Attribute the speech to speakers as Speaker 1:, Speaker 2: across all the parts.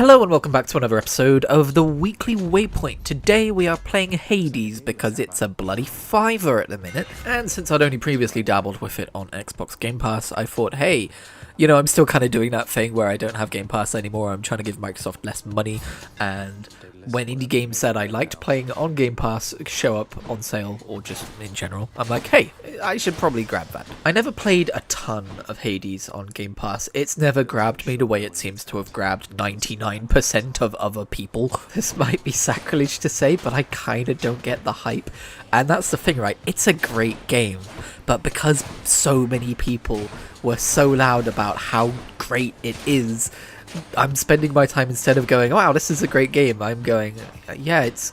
Speaker 1: Hello and welcome back to another episode of the Weekly Waypoint. Today we are playing Hades because it's a bloody $5 at the minute, and since I'd only previously dabbled with it on Xbox Game Pass, I thought, hey, you know, I'm still kind of doing that thing where I don't have Game Pass anymore. I'm trying to give Microsoft less money, and when indie games that I liked playing on Game Pass show up on sale, or just in general, I'm like, hey, I should probably grab that. I never played a ton of Hades on Game Pass. It's never grabbed me the way it seems to have grabbed 99% of other people. This might be sacrilege to say, but I kind of don't get the hype. And that's the thing, right? It's a great game, but because so many people were so loud about how great it is, I'm spending my time, instead of going, wow, this is a great game, I'm going, yeah, it's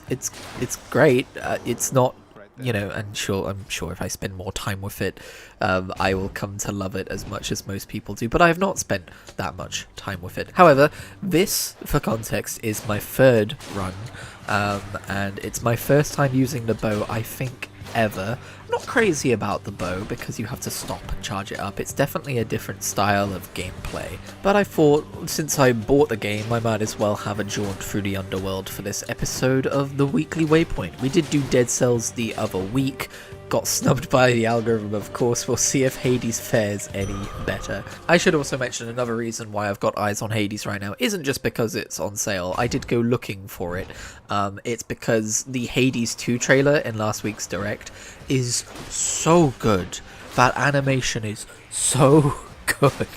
Speaker 1: great. It's not, you know, and I'm sure if I spend more time with it, I will come to love it as much as most people do, but I have not spent that much time with it. However, this, for context, is my third run, and it's my first time using the bow, I think, ever. I'm not crazy about the bow because you have to stop and charge it up. It's definitely a different style of gameplay, but I thought since I bought the game, I might as well have a jaunt through the underworld for this episode of the Weekly Waypoint. We did do Dead Cells the other week, got snubbed by the algorithm, of course. We'll see if Hades fares any better. I should also mention another reason why I've got eyes on Hades right now isn't just because it's on sale. I did go looking for it. It's because the Hades 2 trailer in last week's Direct is so good. That animation is so good.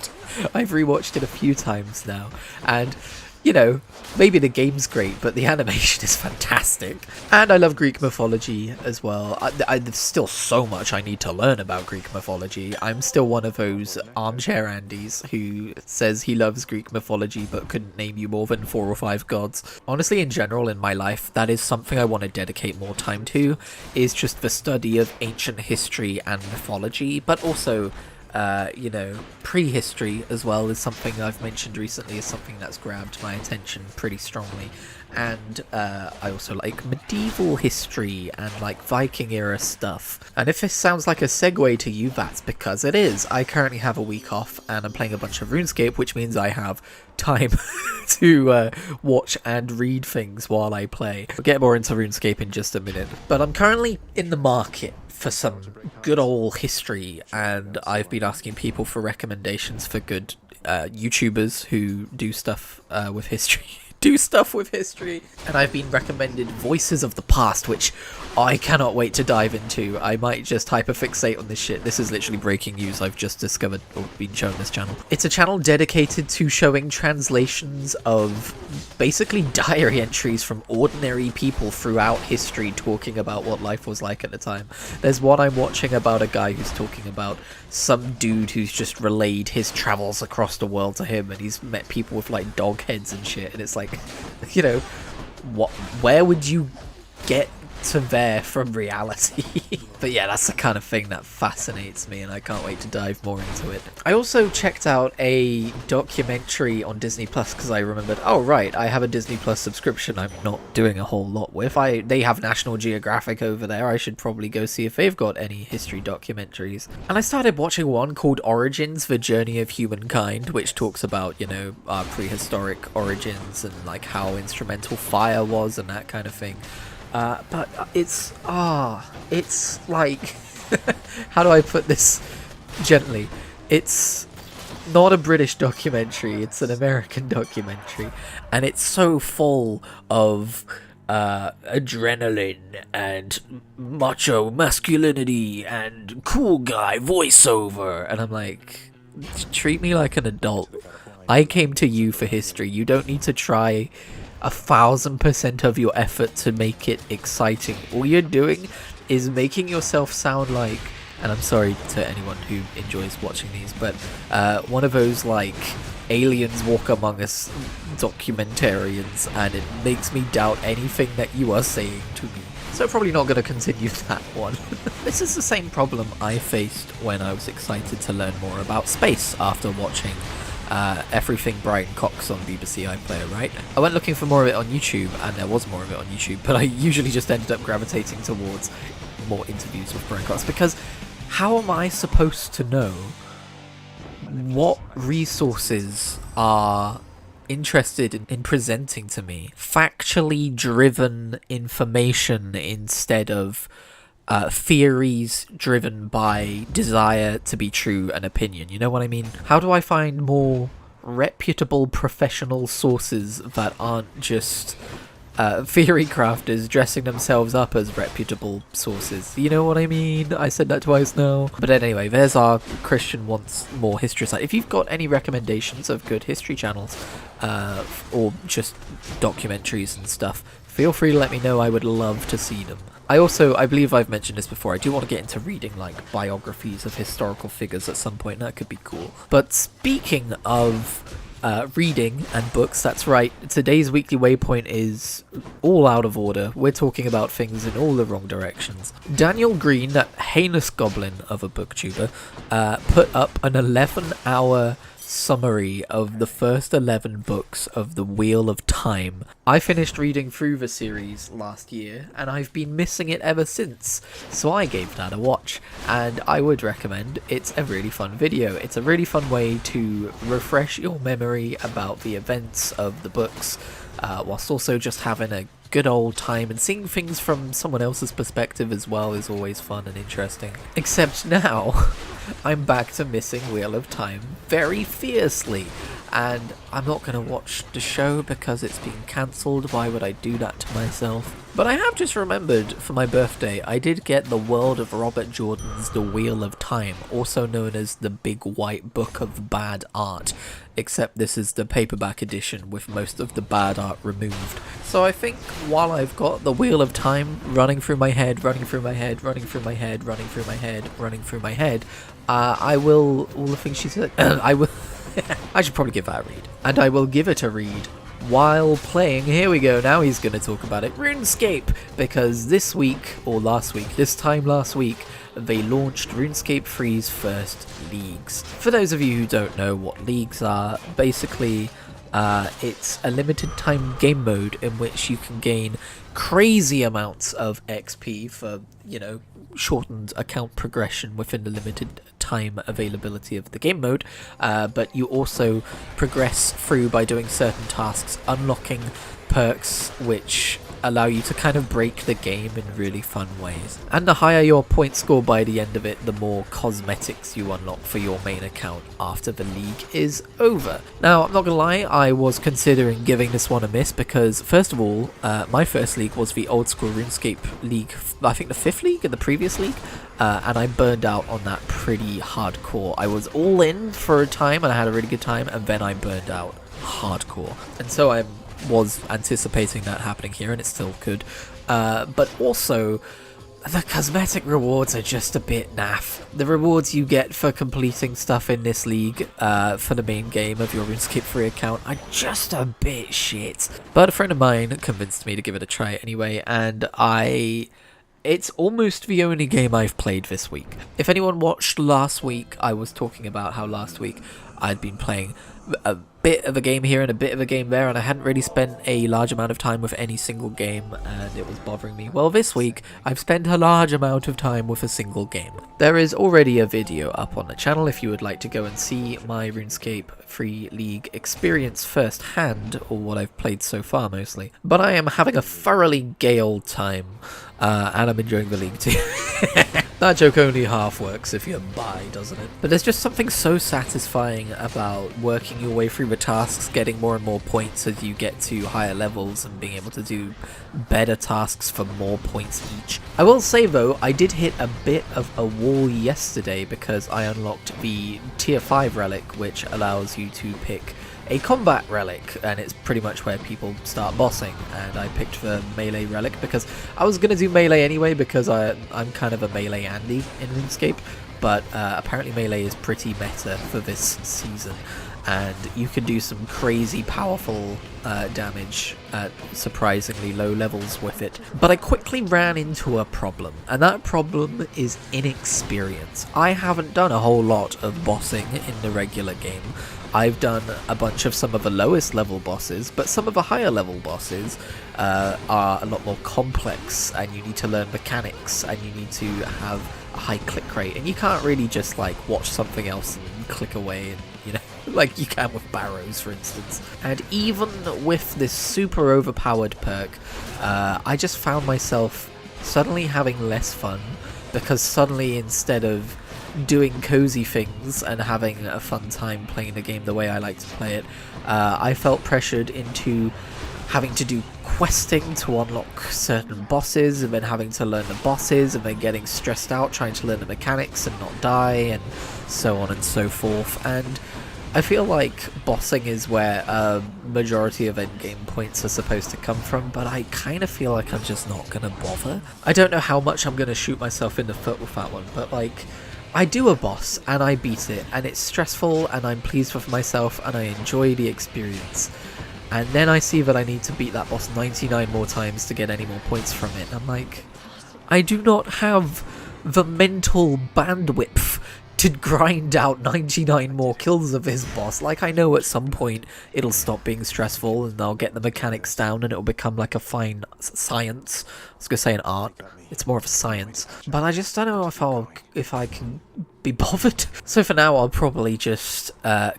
Speaker 1: I've rewatched it a few times now, and you know, maybe the game's great, but the animation is fantastic. And I love Greek mythology as well. There's still so much I need to learn about Greek mythology. I'm still one of those armchair Andys who says he loves Greek mythology but couldn't name you more than 4 or 5 gods. Honestly, in general, in my life, that is something I want to dedicate more time to, is just the study of ancient history and mythology, but also you know, prehistory as well is something I've mentioned recently, is something that's grabbed my attention pretty strongly. And I also like medieval history and like Viking era stuff. And if this sounds like a segue to you, that's because it is. I currently have a week off and I'm playing a bunch of RuneScape, which means I have time to watch and read things while I play. We'll get more into RuneScape in just a minute. But I'm currently in the market for some good old history, and I've been asking people for recommendations for good YouTubers who do stuff with history. And I've been recommended Voices of the Past, which I cannot wait to dive into. I might just hyperfixate on this shit. This is literally breaking news I've just discovered or been shown this channel. It's a channel dedicated to showing translations of basically diary entries from ordinary people throughout history talking about what life was like at the time. There's one I'm watching about a guy who's talking about some dude who's just relayed his travels across the world to him, and he's met people with like dog heads and shit, and it's like, you know, where would you get to there from reality? But yeah, that's the kind of thing that fascinates me, and I can't wait to dive more into it. I also checked out a documentary on Disney Plus because I remembered, oh right, I have a Disney Plus subscription I'm not doing a whole lot with. They have National Geographic over there. I should probably go see if they've got any history documentaries. And I started watching one called Origins: The Journey of Humankind, which talks about, you know, our prehistoric origins and like how instrumental fire was and that kind of thing. But it's like, how do I put this gently? It's not a British documentary, it's an American documentary, and it's so full of adrenaline and macho masculinity and cool guy voiceover, and I'm like, treat me like an adult. I came to you for history. You don't need to try 1000% of your effort to make it exciting. All you're doing is making yourself sound like, and I'm sorry to anyone who enjoys watching these, but one of those like aliens walk among us documentarians, and it makes me doubt anything that you are saying to me. So probably not going to continue that one. This is the same problem I faced when I was excited to learn more about space after watching everything Brian Cox on BBC iPlayer, right? I went looking for more of it on YouTube, and there was more of it on YouTube, but I usually just ended up gravitating towards more interviews with Brian Cox, because how am I supposed to know what resources are interested in presenting to me factually driven information instead of theories driven by desire to be true and opinion. You know what I mean? How do I find more reputable professional sources that aren't just theory crafters dressing themselves up as reputable sources? You know what I mean? I said that twice now. But anyway, there's our Christian wants more history site. If you've got any recommendations of good history channels, or just documentaries and stuff, feel free to let me know. I would love to see them. I believe I've mentioned this before, I do want to get into reading like biographies of historical figures at some point. That could be cool. But speaking of reading and books, that's right, today's weekly waypoint is all out of order. We're talking about things in all the wrong directions. Daniel Green, that heinous goblin of a booktuber, put up an 11-hour summary of the first 11 books of the Wheel of Time. I finished reading through the series last year, and I've been missing it ever since, so I gave that a watch, and I would recommend. It's a really fun video. It's a really fun way to refresh your memory about the events of the books, whilst also just having a good old time, and seeing things from someone else's perspective as well is always fun and interesting. Except now, I'm back to missing Wheel of Time very fiercely, and I'm not going to watch the show because it's being cancelled. Why would I do that to myself? But I have just remembered, for my birthday, I did get the World of Robert Jordan's The Wheel of Time, also known as the Big White Book of Bad Art, except this is the paperback edition with most of the bad art removed. So I think while I've got the Wheel of Time running through my head, running through my head, running through my head, running through my head, running through my head, I will, all the things she said, I will, I should probably give that a read. And I will give it a read while playing, here we go, now he's going to talk about it, RuneScape, because this week, or last week, this time last week, they launched RuneScape 3's first leagues. For those of you who don't know what leagues are, basically it's a limited time game mode in which you can gain crazy amounts of XP for, you know, shortened account progression within the limited time availability of the game mode, but you also progress through by doing certain tasks, unlocking perks which allow you to kind of break the game in really fun ways. And the higher your point score by the end of it, the more cosmetics you unlock for your main account after the league is over. Now, I'm not gonna lie, I was considering giving this one a miss because, first of all, my first league was the old school RuneScape league, I think the 5th league in the previous league, and I burned out on that pretty hardcore. I was all in for a time and I had a really good time, and then I burned out hardcore. And so I was anticipating that happening here, and it still could, but also the cosmetic rewards are just a bit naff. The rewards you get for completing stuff in this league for the main game of your RuneScape 3 account are just a bit shit. But a friend of mine convinced me to give it a try anyway, and it's almost the only game I've played this week. If anyone watched last week, I was talking about how last week I'd been playing a bit of a game here and a bit of a game there, and I hadn't really spent a large amount of time with any single game, and it was bothering me. Well, this week I've spent a large amount of time with a single game. There is already a video up on the channel if you would like to go and see my RuneScape 3 League experience firsthand, or what I've played so far mostly. But I am having a thoroughly gay old time, and I'm enjoying the league too. That joke only half works if you're bi, doesn't it? But there's just something so satisfying about working your way through the tasks, getting more and more points as you get to higher levels, and being able to do better tasks for more points each. I will say though, I did hit a bit of a wall yesterday because I unlocked the tier 5 relic, which allows you to pick a combat relic, and it's pretty much where people start bossing, and I picked the melee relic because I was going to do melee anyway because I'm kind of a melee Andy in RuneScape, but apparently melee is pretty meta for this season, and you can do some crazy powerful damage at surprisingly low levels with it. But I quickly ran into a problem, and that problem is inexperience. I haven't done a whole lot of bossing in the regular game. I've done a bunch of some of the lowest level bosses, but some of the higher level bosses are a lot more complex, and you need to learn mechanics, and you need to have a high click rate, and you can't really just like watch something else and click away and, you know. like you can with Barrows, for instance. And even with this super overpowered perk, I just found myself suddenly having less fun, because suddenly instead of doing cozy things and having a fun time playing the game the way I like to play it, I felt pressured into having to do questing to unlock certain bosses, and then having to learn the bosses, and then getting stressed out trying to learn the mechanics and not die, and so on and so forth. And I feel like bossing is where a majority of endgame points are supposed to come from, but I kind of feel like I'm just not gonna bother. I don't know how much I'm gonna shoot myself in the foot with that one, but like, I do a boss and I beat it, and it's stressful, and I'm pleased with myself, and I enjoy the experience. And then I see that I need to beat that boss 99 more times to get any more points from it. I'm like, I do not have the mental bandwidth to grind out 99 more kills of this boss. Like, I know at some point it'll stop being stressful and I'll get the mechanics down and it'll become like a fine science. I was gonna say an art. It's more of a science. But I just don't know if I can be bothered. So for now, I'll probably just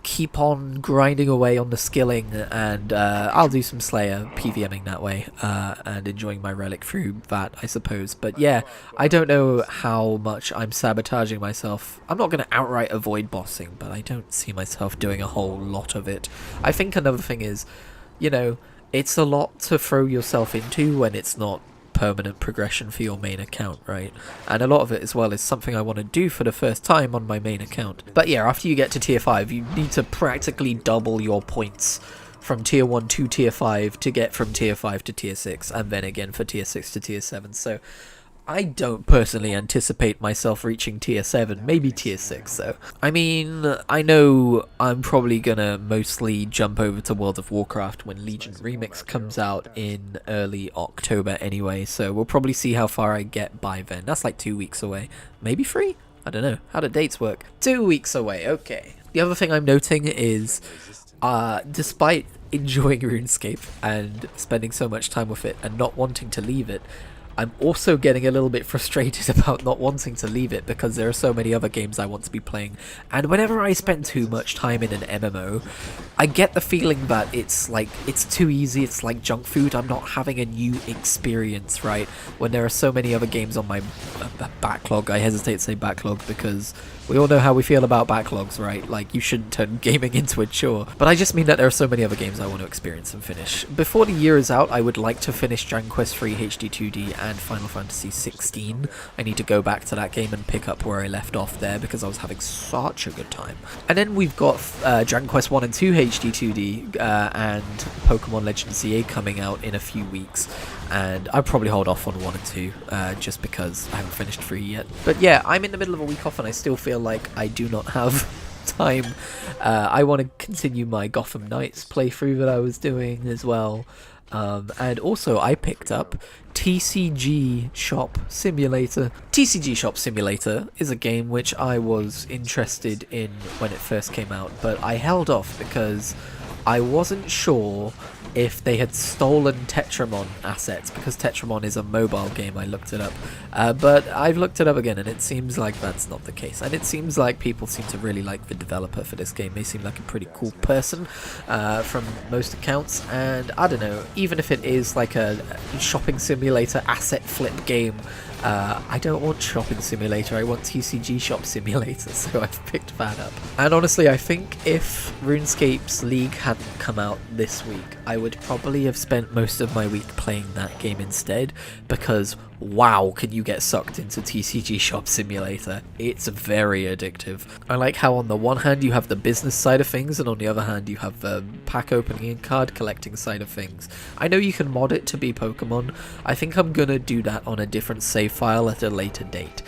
Speaker 1: keep on grinding away on the skilling, and I'll do some Slayer PVMing that way, and enjoying my relic through that, I suppose. But yeah, I don't know how much I'm sabotaging myself. I'm not going to outright avoid bossing, but I don't see myself doing a whole lot of it. I think another thing is, you know, it's a lot to throw yourself into when it's not permanent progression for your main account, right? And a lot of it as well is something I want to do for the first time on my main account. But yeah, after you get to tier 5, you need to practically double your points from tier 1 to tier 5 to get from tier 5 to tier 6, and then again for tier 6 to tier 7. So I don't personally anticipate myself reaching tier 7, maybe tier 6, so. I mean, I know I'm probably gonna mostly jump over to World of Warcraft when Legion Remix comes out in early October anyway, so we'll probably see how far I get by then. That's like 2 weeks away. Maybe 3? I don't know. How do dates work? 2 weeks away, okay. The other thing I'm noting is, despite enjoying RuneScape and spending so much time with it and not wanting to leave it, I'm also getting a little bit frustrated about not wanting to leave it, because there are so many other games I want to be playing, and whenever I spend too much time in an MMO, I get the feeling that it's like, it's too easy, it's like junk food, I'm not having a new experience, right? When there are so many other games on my backlog. I hesitate to say backlog because we all know how we feel about backlogs, right? Like, you shouldn't turn gaming into a chore. But I just mean that there are so many other games I want to experience and finish. Before the year is out, I would like to finish Dragon Quest III HD2D and Final Fantasy 16. I need to go back to that game and pick up where I left off there, because I was having such a good time. And then we've got Dragon Quest 1 and 2 HD2D and Pokemon Legends ZA coming out in a few weeks. And I'll probably hold off on 1 and 2, just because I haven't finished 3 yet. But yeah, I'm in the middle of a week off and I still feel like I do not have time. I want to continue my Gotham Knights playthrough that I was doing as well. And also I picked up TCG Shop Simulator. TCG Shop Simulator is a game which I was interested in when it first came out, but I held off because I wasn't sure if they had stolen Tetramon assets, because Tetramon is a mobile game. I looked it up, but I've looked it up again and it seems like that's not the case, and it seems like people seem to really like the developer for this game. They seem like a pretty cool person from most accounts, and I don't know, even if it is like a shopping simulator asset flip game, I don't want Shopping Simulator, I want TCG Shop Simulator, so I've picked that up. And honestly, I think if RuneScape's League hadn't come out this week, I would probably have spent most of my week playing that game instead, because wow, can you get sucked into TCG Shop Simulator. It's very addictive. I like how on the one hand you have the business side of things, and on the other hand you have the pack opening and card collecting side of things. I know you can mod it to be Pokemon. I think I'm gonna do that on a different save file at a later date,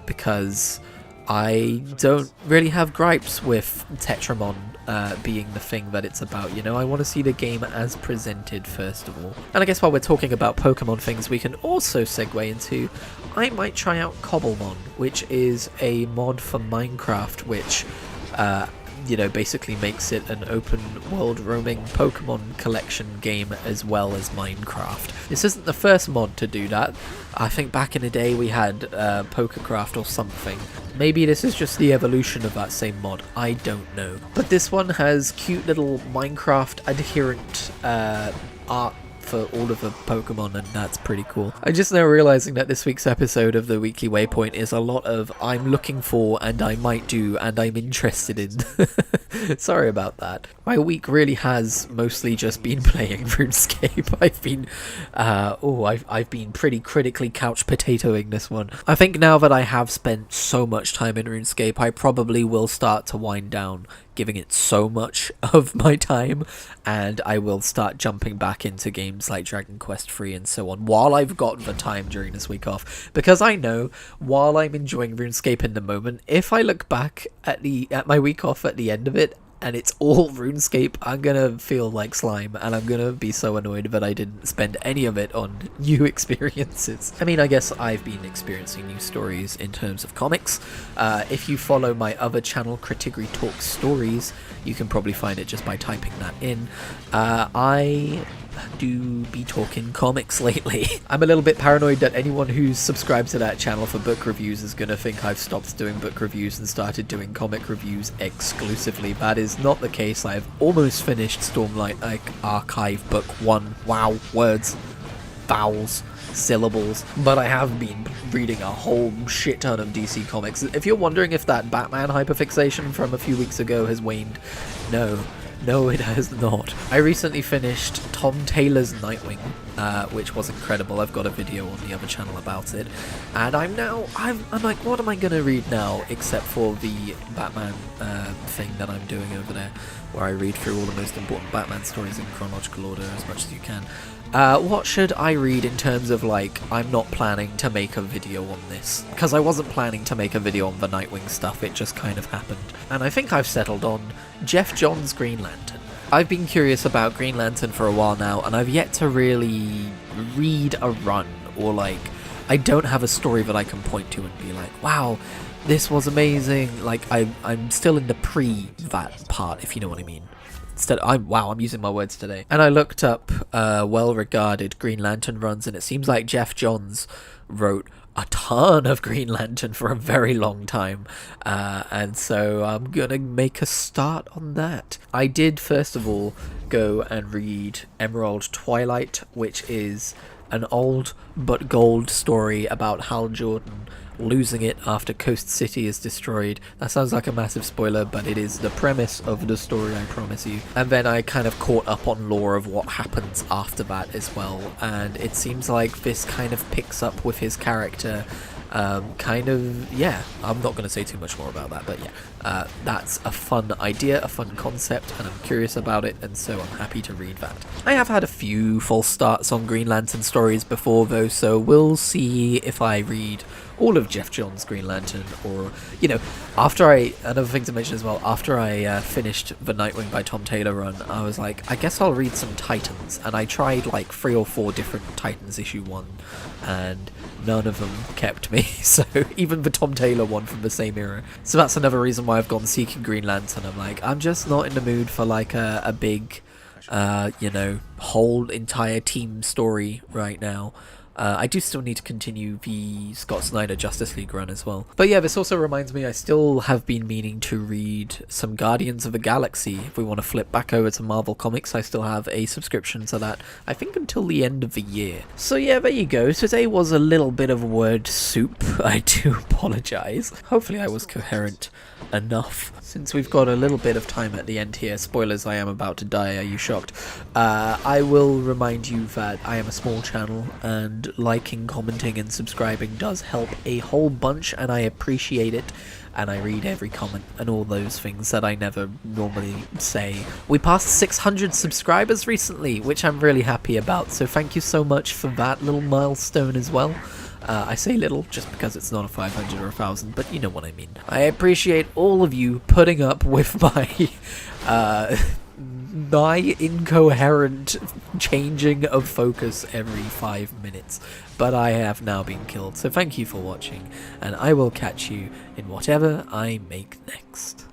Speaker 1: because I don't really have gripes with Tetramon being the thing that it's about, you know. I want to see the game as presented first of all. And I guess while we're talking about Pokemon things, we can also segue into, I might try out Cobblemon, which is a mod for Minecraft which you know, basically makes it an open world roaming Pokemon collection game as well as Minecraft. This isn't the first mod to do that. I think back in the day we had Pokécraft or something. Maybe this is just the evolution of that same mod, I don't know. But this one has cute little Minecraft adherent art for all of the Pokemon, and that's pretty cool. I'm just now realizing that this week's episode of the Weekly Waypoint is a lot of I'm looking for and I might do and I'm interested in. Sorry about that. My week really has mostly just been playing RuneScape. I've been pretty critically couch potatoing this one. I think now that I have spent so much time in RuneScape, I probably will start to wind down giving it so much of my time, and I will start jumping back into games like Dragon Quest III and so on while I've got the time during this week off, because I know while I'm enjoying RuneScape in the moment, if I look back at my week off at the end of it and it's all RuneScape, I'm gonna feel like slime, and I'm gonna be so annoyed that I didn't spend any of it on new experiences. I mean, I guess I've been experiencing new stories in terms of comics. If you follow my other channel, Kritigri Talks Stories, you can probably find it just by typing that in. I do be talking comics lately. I'm a little bit paranoid that anyone who's subscribed to that channel for book reviews is gonna think I've stopped doing book reviews and started doing comic reviews exclusively. That is not the case. I've almost finished Stormlight Archive Book 1. Wow, words, vowels, syllables. But I have been reading a whole shit ton of DC comics. If you're wondering if that Batman hyperfixation from a few weeks ago has waned, no, it has not. I recently finished Tom Taylor's Nightwing, which was incredible. I've got a video on the other channel about it, and I'm like, what am I gonna read now except for the Batman thing that I'm doing over there, where I read through all the most important Batman stories in chronological order as much as you can. What should I read in terms of, like, I'm not planning to make a video on this, because I wasn't planning to make a video on the Nightwing stuff, it just kind of happened. And I think I've settled on Jeff Johns' Green Lantern. I've been curious about Green Lantern for a while now, and I've yet to really read a run, or like, I don't have a story that I can point to and be like, wow, this was amazing. Like, I'm still in the that part, if you know what I mean. I'm using my words today. And I looked up well-regarded Green Lantern runs, and it seems like Jeff Johns wrote a ton of Green Lantern for a very long time, and so I'm gonna make a start on that. I did first of all go and read Emerald Twilight, which is an old but gold story about Hal Jordan losing it after Coast City is destroyed. That sounds like a massive spoiler, but it is the premise of the story, I promise you. And then I kind of caught up on lore of what happens after that as well, and it seems like this kind of picks up with his character. I'm not going to say too much more about that, but yeah, that's a fun idea, a fun concept, and I'm curious about it, and so I'm happy to read that. I have had a few false starts on Green Lantern stories before though, so we'll see if I read all of Jeff Johns' Green Lantern, or, you know, another thing to mention as well, after I finished the Nightwing by Tom Taylor run, I was like, I guess I'll read some Titans, and I tried like 3 or 4 different Titans issue 1, and none of them kept me, so even the Tom Taylor one from the same era. So that's another reason why I've gone seeking Green Lantern. I'm like, I'm just not in the mood for like a big, whole entire team story right now. I do still need to continue the Scott Snyder Justice League run as well. But yeah, this also reminds me I still have been meaning to read some Guardians of the Galaxy. If we want to flip back over to Marvel Comics, I still have a subscription to that, I think until the end of the year. So yeah, there you go. Today was a little bit of word soup. I do apologise. Hopefully I was coherent enough. Since we've got a little bit of time at the end here, spoilers, I am about to die, are you shocked? I will remind you that I am a small channel, and liking, commenting and subscribing does help a whole bunch, and I appreciate it, and I read every comment and all those things that I never normally say. We passed 600 subscribers recently, which I'm really happy about, so thank you so much for that little milestone as well. I say little just because it's not a 500 or 1,000, but you know what I mean. I appreciate all of you putting up with my incoherent changing of focus every 5 minutes, but I have now been killed, so thank you for watching, and I will catch you in whatever I make next.